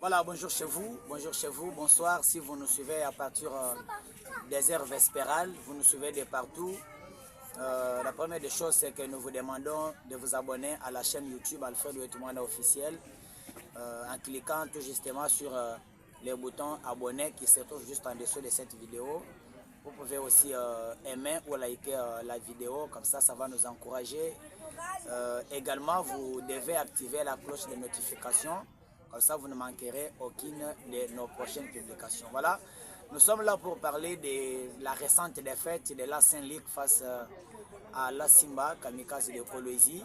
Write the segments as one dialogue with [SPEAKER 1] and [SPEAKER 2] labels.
[SPEAKER 1] Voilà, bonjour chez vous, bonsoir si vous nous suivez à partir des heures vespérales, vous nous suivez de partout. La première des choses, c'est que nous vous demandons de vous abonner à la chaîne YouTube Alfred Ouetoumoana officiel en cliquant tout justement sur les boutons abonner qui se trouvent juste en dessous de cette vidéo. Vous pouvez aussi aimer ou liker la vidéo, comme ça va nous encourager. Également, vous devez activer la cloche de notification, comme ça vous ne manquerez aucune de nos prochaines publications. Voilà, nous sommes là pour parler de la récente défaite de la Saint-Ligue face à la Simba Kamikaze de Kolwezi.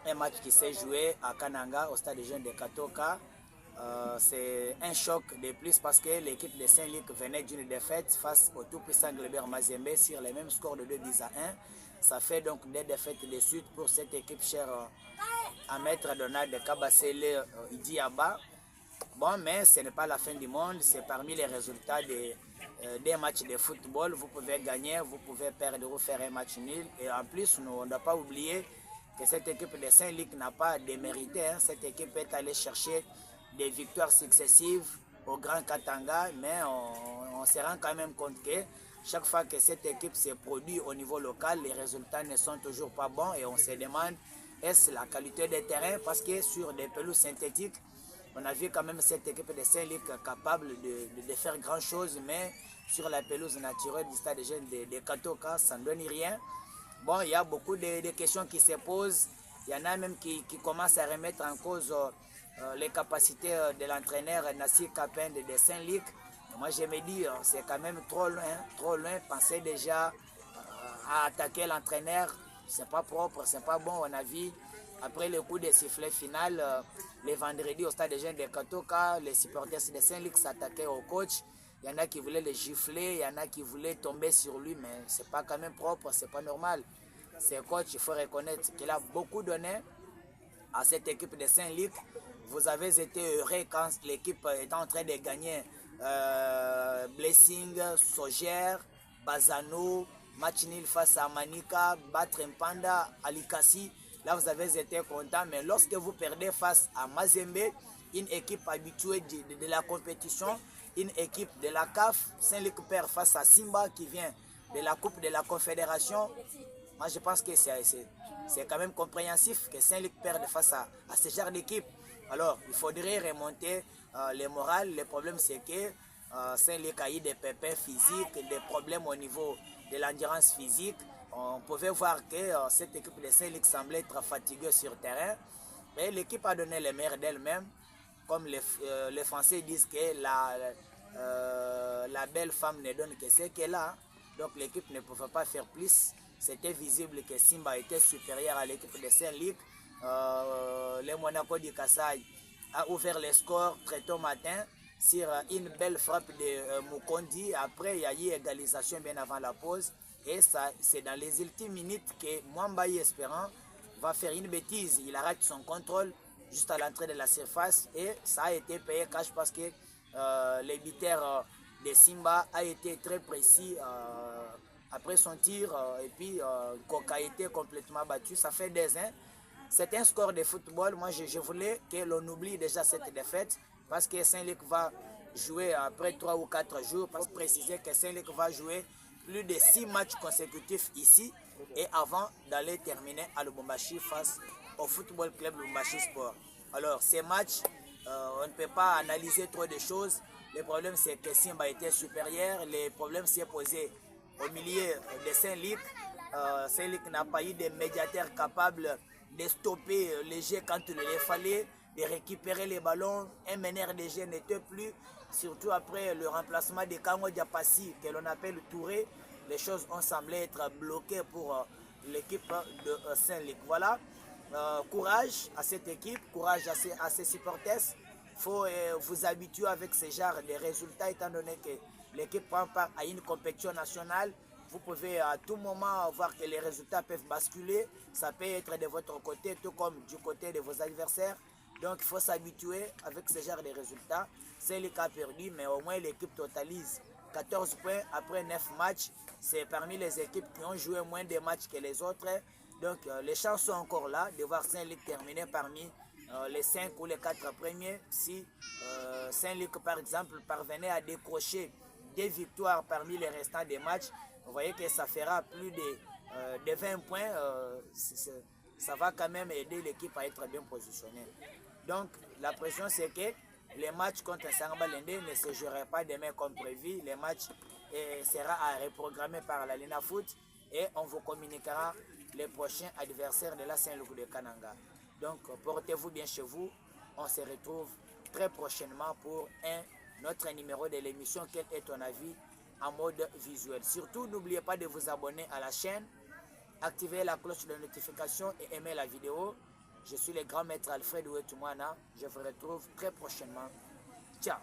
[SPEAKER 1] Un match qui s'est joué à Kananga, au stade de jeunes de Katoka. C'est un choc de plus parce que l'équipe de Saint-Luc venait d'une défaite face au tout-puissant Glebert Mazembe sur les mêmes scores de 2-10-1. Ça fait donc des défaites de suite pour cette équipe chère à Maître Donald Kabasele Idiaba. Bon, mais ce n'est pas la fin du monde, c'est parmi les résultats des matchs de football. Vous pouvez gagner, vous pouvez perdre ou faire un match nul. Et en plus, on ne doit pas oublier que cette équipe de Saint-Luc n'a pas démérité. Cette équipe est allée chercher des victoires successives au Grand Katanga, mais on se rend quand même compte que chaque fois que cette équipe se produit au niveau local, les résultats ne sont toujours pas bons et on se demande est-ce la qualité des terrains, parce que sur des pelouses synthétiques, on a vu quand même cette équipe de Saint-Luc capable de faire grand chose, mais sur la pelouse naturelle du stade de jeunes de Katoka, ça ne donne rien. Bon, il y a beaucoup de questions qui se posent, il y en a même qui commencent à remettre en cause les capacités de l'entraîneur Nassir Kapin de Saint-Luc. Moi je me dis, c'est quand même trop loin, penser déjà à attaquer l'entraîneur, c'est pas propre, c'est pas bon. On a vu après le coup de sifflet final, le vendredi au stade de jeunes de Katoka, les supporters de Saint-Luc s'attaquaient au coach. Il y en a qui voulaient le gifler, il y en a qui voulaient tomber sur lui, mais c'est pas quand même propre, c'est pas normal. Ce coach, il faut reconnaître qu'il a beaucoup donné à cette équipe de Saint-Luc. Vous avez été heureux quand l'équipe était en train de gagner Blessing, Sogère, Bazano, match nul face à Manika, battre Mpanda, Alikasi. Là, vous avez été content, mais lorsque vous perdez face à Mazembe, une équipe habituée de la compétition, une équipe de la CAF, Saint-Luc perd face à Simba qui vient de la Coupe de la Confédération. Moi, je pense que c'est quand même compréhensif que Saint-Luc perde face à ce genre d'équipe. Alors, il faudrait remonter les morales. Le problème, c'est que Saint-Luc a eu des pépins physiques, des problèmes au niveau de l'endurance physique. On pouvait voir que cette équipe de Saint-Luc semblait être fatiguée sur terrain. Mais l'équipe a donné le meilleur d'elle-même. Comme les Français disent que la belle femme ne donne que ce qu'elle a. Donc l'équipe ne pouvait pas faire plus. C'était visible que Simba était supérieur à l'équipe de Saint-Luc. Le Monaco du Kassai a ouvert les scores très tôt matin sur une belle frappe de Mukondi. Après, il y a eu égalisation bien avant la pause. Et c'est dans les ultimes minutes que Mwambaye Espérant va faire une bêtise. Il arrête son contrôle juste à l'entrée de la surface et ça a été payé cash parce que l'ébiteur de Simba a été très précis après son tir et puis Koka a été complètement battu. Ça fait des ans. C'est un score de football. Moi, je voulais que l'on oublie déjà cette défaite parce que Saint-Luc va jouer après 3 ou 4 jours. Parce que préciser que Saint-Luc va jouer plus de 6 matchs consécutifs ici et avant d'aller terminer à Lubumbashi face au Football Club Lubumbashi Sport. Alors, ces matchs, on ne peut pas analyser trop de choses. Le problème, c'est que Simba était supérieur. Le problème s'est posé au milieu de Saint-Luc. Saint-Luc n'a pas eu de médiateurs capables de stopper les jeux quand il le fallait, de récupérer les ballons. Un meneur de jeu n'était plus, surtout après le remplacement de Kango Diapassi, que l'on appelle Touré. Les choses ont semblé être bloquées pour l'équipe de Saint-Luc. Voilà, courage à cette équipe, courage à ses supporters. Il faut vous habituer avec ce genre de résultats, étant donné que l'équipe prend part à une compétition nationale. Vous pouvez à tout moment voir que les résultats peuvent basculer. Ça peut être de votre côté, tout comme du côté de vos adversaires. Donc il faut s'habituer avec ce genre de résultats. C'est le cas perdu, mais au moins l'équipe totalise 14 points après 9 matchs. C'est parmi les équipes qui ont joué moins de matchs que les autres. Donc les chances sont encore là de voir Saint-Luc terminer parmi les 5 ou les 4 premiers. Si Saint-Luc, par exemple, parvenait à décrocher des victoires parmi les restants des matchs, vous voyez que ça fera plus de 20 points. Ça va quand même aider l'équipe à être bien positionnée. Donc, la pression, c'est que les matchs contre Sangba Lende ne se joueraient pas demain comme prévu. Les matchs seront à reprogrammer par la Lina Foot et on vous communiquera les prochains adversaires de la Saint-Luc de Kananga. Donc, portez-vous bien chez vous. On se retrouve très prochainement pour un autre numéro de l'émission Quel est ton avis en mode visuel. Surtout, n'oubliez pas de vous abonner à la chaîne, activer la cloche de notification et aimer la vidéo. Je suis le grand maître Alfred Ouettoumana. Je vous retrouve très prochainement. Ciao.